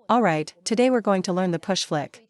Alright, today we're going to learn the push flick.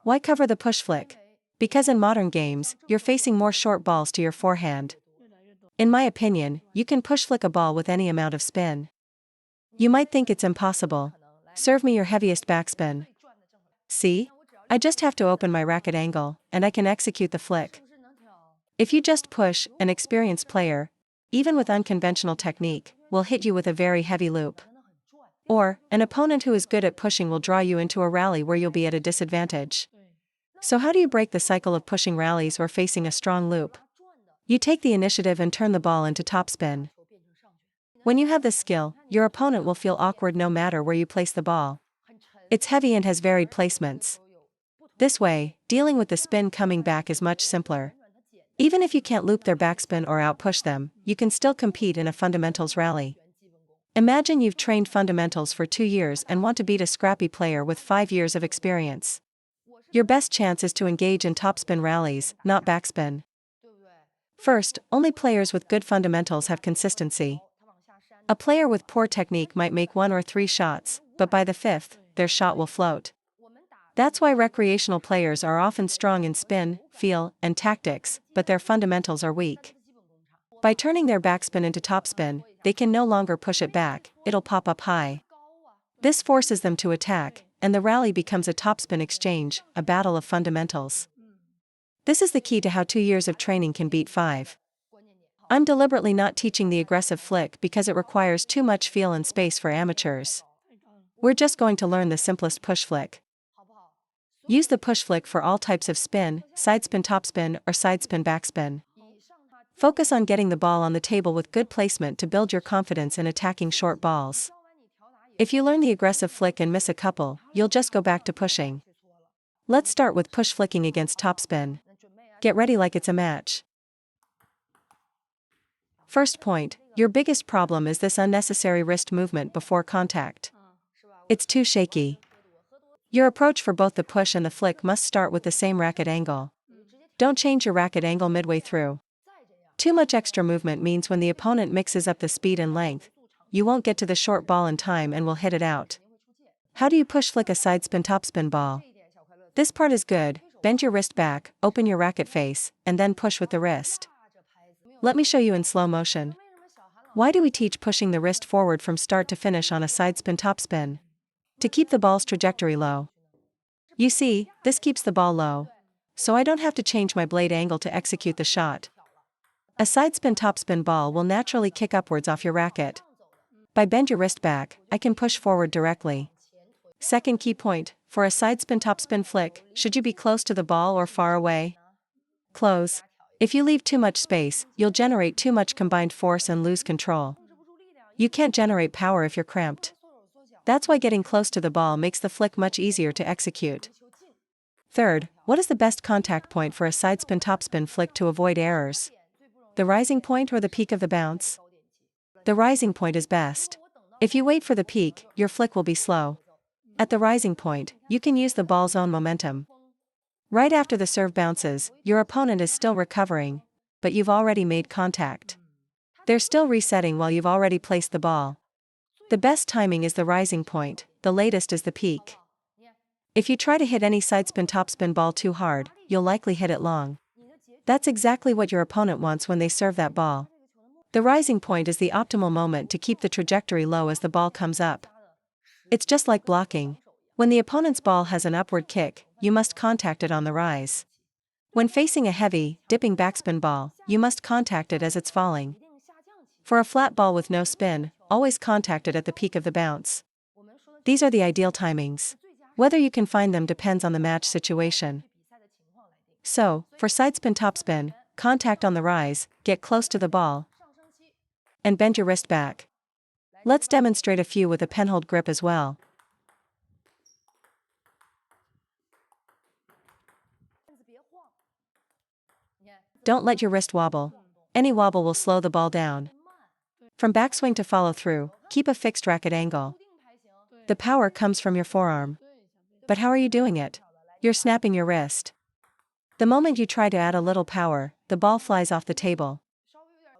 Why cover the push flick? Because in modern games, you're facing more short balls to your forehand. In my opinion, you can push flick a ball with any amount of spin. You might think it's impossible. Serve me your heaviest backspin. See? I just have to open my racket angle, and I can execute the flick. If you just push, an experienced player, even with unconventional technique, will hit you with a very heavy loop. Or, an opponent who is good at pushing will draw you into a rally where you'll be at a disadvantage. So how do you break the cycle of pushing rallies or facing a strong loop? You take the initiative and turn the ball into topspin. When you have this skill, your opponent will feel awkward no matter where you place the ball. It's heavy and has varied placements. This way, dealing with the spin coming back is much simpler. Even if you can't loop their backspin or outpush them, you can still compete in a fundamentals rally. Imagine you've trained fundamentals for 2 years and want to beat a scrappy player with 5 years of experience. Your best chance is to engage in topspin rallies, not backspin. First, only players with good fundamentals have consistency. A player with poor technique might make 1 or 3 shots, but by the 5th, their shot will float. That's why recreational players are often strong in spin, feel, and tactics, but their fundamentals are weak. By turning their backspin into topspin, they can no longer push it back, it'll pop up high. This forces them to attack, and the rally becomes a topspin exchange, a battle of fundamentals. This is the key to how 2 years of training can beat 5. I'm deliberately not teaching the aggressive flick because it requires too much feel and space for amateurs. We're just going to learn the simplest push flick. Use the push flick for all types of spin, side spin topspin, or side spin backspin. Focus on getting the ball on the table with good placement to build your confidence in attacking short balls. If you learn the aggressive flick and miss a couple, you'll just go back to pushing. Let's start with push flicking against topspin. Get ready like it's a match. First point, your biggest problem is this unnecessary wrist movement before contact. It's too shaky. Your approach for both the push and the flick must start with the same racket angle. Don't change your racket angle midway through. Too much extra movement means when the opponent mixes up the speed and length, you won't get to the short ball in time and will hit it out. How do you push flick a side spin topspin ball? This part is good. Bend your wrist back, open your racket face, and then push with the wrist. Let me show you in slow motion. Why do we teach pushing the wrist forward from start to finish on a side spin topspin? To keep the ball's trajectory low. You see, this keeps the ball low, so I don't have to change my blade angle to execute the shot. A side spin topspin ball will naturally kick upwards off your racket. By bend your wrist back, I can push forward directly. Second key point, for a side spin topspin flick, should you be close to the ball or far away? Close. If you leave too much space, you'll generate too much combined force and lose control. You can't generate power if you're cramped. That's why getting close to the ball makes the flick much easier to execute. Third, what is the best contact point for a side spin topspin flick to avoid errors? The rising point or the peak of the bounce? The rising point is best. If you wait for the peak, your flick will be slow. At the rising point, you can use the ball's own momentum. Right after the serve bounces, your opponent is still recovering, but you've already made contact. They're still resetting while you've already placed the ball. The best timing is the rising point, the latest is the peak. If you try to hit any side spin topspin ball too hard, you'll likely hit it long. That's exactly what your opponent wants when they serve that ball. The rising point is the optimal moment to keep the trajectory low as the ball comes up. It's just like blocking. When the opponent's ball has an upward kick, you must contact it on the rise. When facing a heavy, dipping backspin ball, you must contact it as it's falling. For a flat ball with no spin, always contact it at the peak of the bounce. These are the ideal timings. Whether you can find them depends on the match situation. So, for side spin topspin, contact on the rise, get close to the ball, and bend your wrist back. Let's demonstrate a few with a penhold grip as well. Don't let your wrist wobble. Any wobble will slow the ball down. From backswing to follow through, keep a fixed racket angle. The power comes from your forearm. But how are you doing it? You're snapping your wrist. The moment you try to add a little power, the ball flies off the table.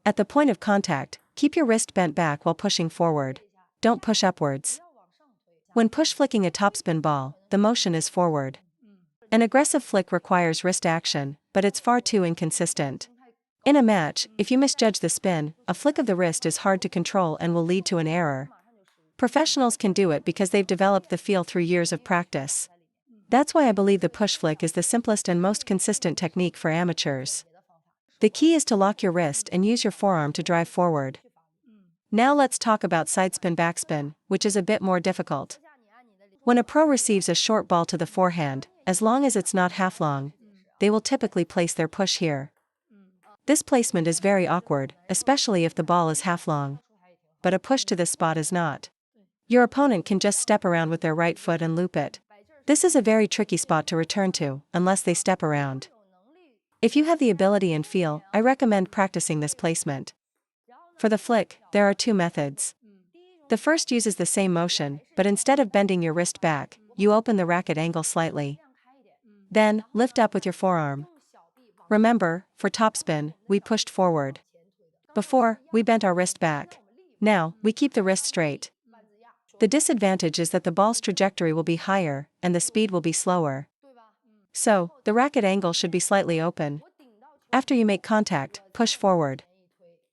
At the point of contact, keep your wrist bent back while pushing forward. Don't push upwards. When push flicking a topspin ball, the motion is forward. An aggressive flick requires wrist action, but it's far too inconsistent. In a match, if you misjudge the spin, a flick of the wrist is hard to control and will lead to an error. Professionals can do it because they've developed the feel through years of practice. That's why I believe the push flick is the simplest and most consistent technique for amateurs. The key is to lock your wrist and use your forearm to drive forward. Now let's talk about sidespin backspin, which is a bit more difficult. When a pro receives a short ball to the forehand, as long as it's not half long, they will typically place their push here. This placement is very awkward, especially if the ball is half long. But a push to this spot is not. Your opponent can just step around with their right foot and loop it. This is a very tricky spot to return to, unless they step around. If you have the ability and feel, I recommend practicing this placement. For the flick, there are two methods. The first uses the same motion, but instead of bending your wrist back, you open the racket angle slightly. Then, lift up with your forearm. Remember, for topspin, we pushed forward. Before, we bent our wrist back. Now, we keep the wrist straight. The disadvantage is that the ball's trajectory will be higher, and the speed will be slower. So, the racket angle should be slightly open. After you make contact, push forward.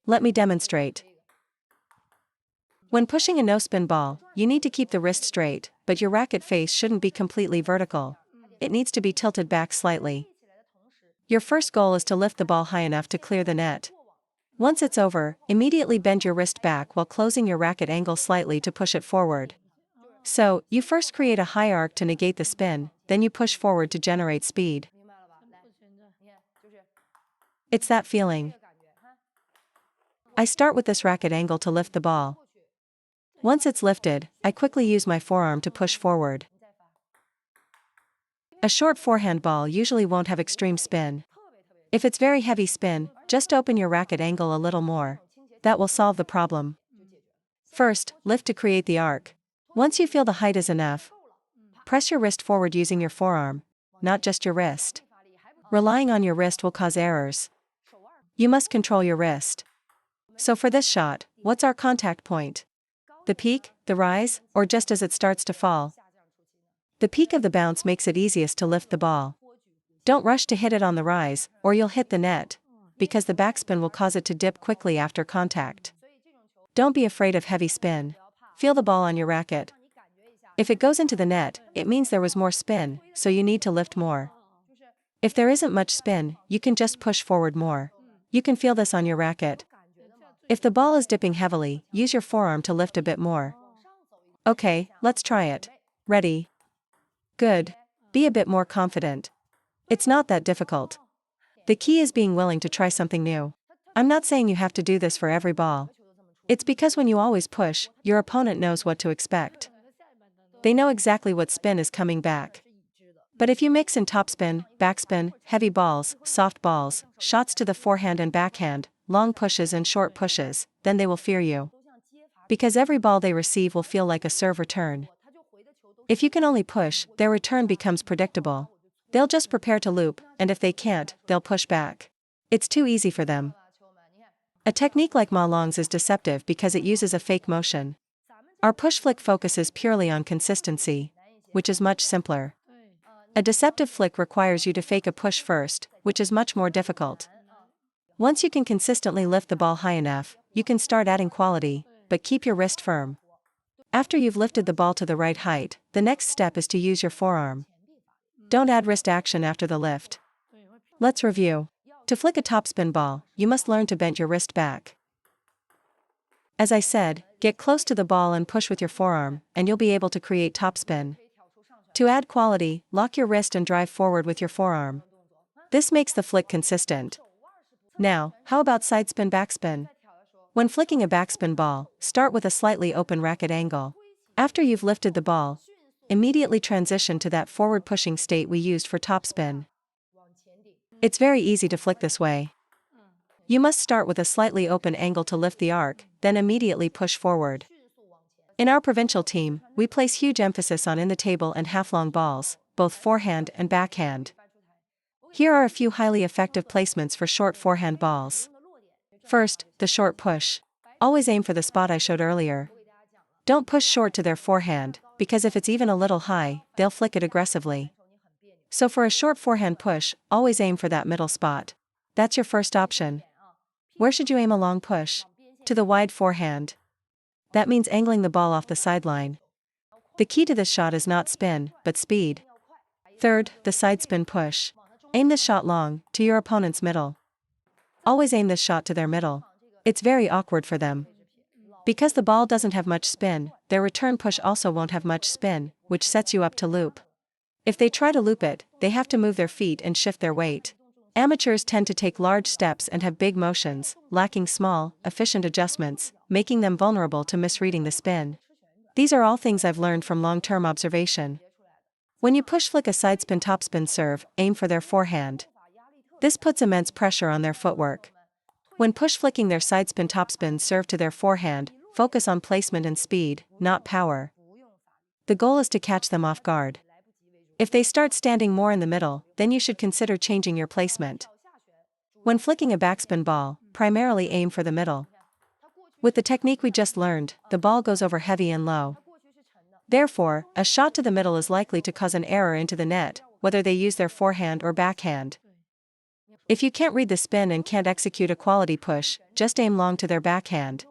Let me demonstrate. When pushing a no-spin ball, you need to keep the wrist straight, but your racket face shouldn't be completely vertical. It needs to be tilted back slightly. Your first goal is to lift the ball high enough to clear the net. Once it's over, immediately bend your wrist back while closing your racket angle slightly to push it forward. So, you first create a high arc to negate the spin, then you push forward to generate speed. It's that feeling. I start with this racket angle to lift the ball. Once it's lifted, I quickly use my forearm to push forward. A short forehand ball usually won't have extreme spin. If it's very heavy spin, just open your racket angle a little more. That will solve the problem. First, lift to create the arc. Once you feel the height is enough, press your wrist forward using your forearm, not just your wrist. Relying on your wrist will cause errors. You must control your wrist. So for this shot, what's our contact point? The peak, the rise, or just as it starts to fall? The peak of the bounce makes it easiest to lift the ball. Don't rush to hit it on the rise, or you'll hit the net, because the backspin will cause it to dip quickly after contact. Don't be afraid of heavy spin. Feel the ball on your racket. If it goes into the net, it means there was more spin, so you need to lift more. If there isn't much spin, you can just push forward more. You can feel this on your racket. If the ball is dipping heavily, use your forearm to lift a bit more. Okay, let's try it. Ready? Good. Be a bit more confident. It's not that difficult. The key is being willing to try something new. I'm not saying you have to do this for every ball. It's because when you always push, your opponent knows what to expect. They know exactly what spin is coming back. But if you mix in topspin, backspin, heavy balls, soft balls, shots to the forehand and backhand, long pushes and short pushes, then they will fear you. Because every ball they receive will feel like a serve return. If you can only push, their return becomes predictable. They'll just prepare to loop, and if they can't, they'll push back. It's too easy for them. A technique like Ma Long's is deceptive because it uses a fake motion. Our push flick focuses purely on consistency, which is much simpler. A deceptive flick requires you to fake a push first, which is much more difficult. Once you can consistently lift the ball high enough, you can start adding quality, but keep your wrist firm. After you've lifted the ball to the right height, the next step is to use your forearm. Don't add wrist action after the lift. Let's review. To flick a topspin ball, you must learn to bend your wrist back. As I said, get close to the ball and push with your forearm, and you'll be able to create topspin. To add quality, lock your wrist and drive forward with your forearm. This makes the flick consistent. Now, how about sidespin backspin? When flicking a backspin ball, start with a slightly open racket angle. After you've lifted the ball, immediately transition to that forward pushing state we used for topspin. It's very easy to flick this way. You must start with a slightly open angle to lift the arc, then immediately push forward. In our provincial team, we place huge emphasis on in-the-table and half-long balls, both forehand and backhand. Here are a few highly effective placements for short forehand balls. First, the short push. Always aim for the spot I showed earlier. Don't push short to their forehand, because if it's even a little high, they'll flick it aggressively. So for a short forehand push, always aim for that middle spot. That's your first option. Where should you aim a long push? To the wide forehand. That means angling the ball off the sideline. The key to this shot is not spin, but speed. Third, the side spin push. Aim this shot long, to your opponent's middle. Always aim this shot to their middle. It's very awkward for them. Because the ball doesn't have much spin, their return push also won't have much spin, which sets you up to loop. If they try to loop it, they have to move their feet and shift their weight. Amateurs tend to take large steps and have big motions, lacking small, efficient adjustments, making them vulnerable to misreading the spin. These are all things I've learned from long-term observation. When you push flick a side spin topspin serve, aim for their forehand. This puts immense pressure on their footwork. When push flicking their side spin topspin serve to their forehand, focus on placement and speed, not power. The goal is to catch them off guard. If they start standing more in the middle, then you should consider changing your placement. When flicking a backspin ball, primarily aim for the middle. With the technique we just learned, the ball goes over heavy and low. Therefore, a shot to the middle is likely to cause an error into the net, whether they use their forehand or backhand. If you can't read the spin and can't execute a quality push, just aim long to their backhand.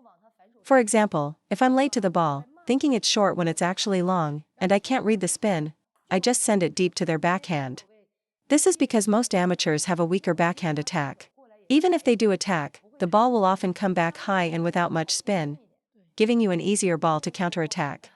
For example, if I'm late to the ball, thinking it's short when it's actually long, and I can't read the spin, I just send it deep to their backhand. This is because most amateurs have a weaker backhand attack. Even if they do attack, the ball will often come back high and without much spin, giving you an easier ball to counterattack.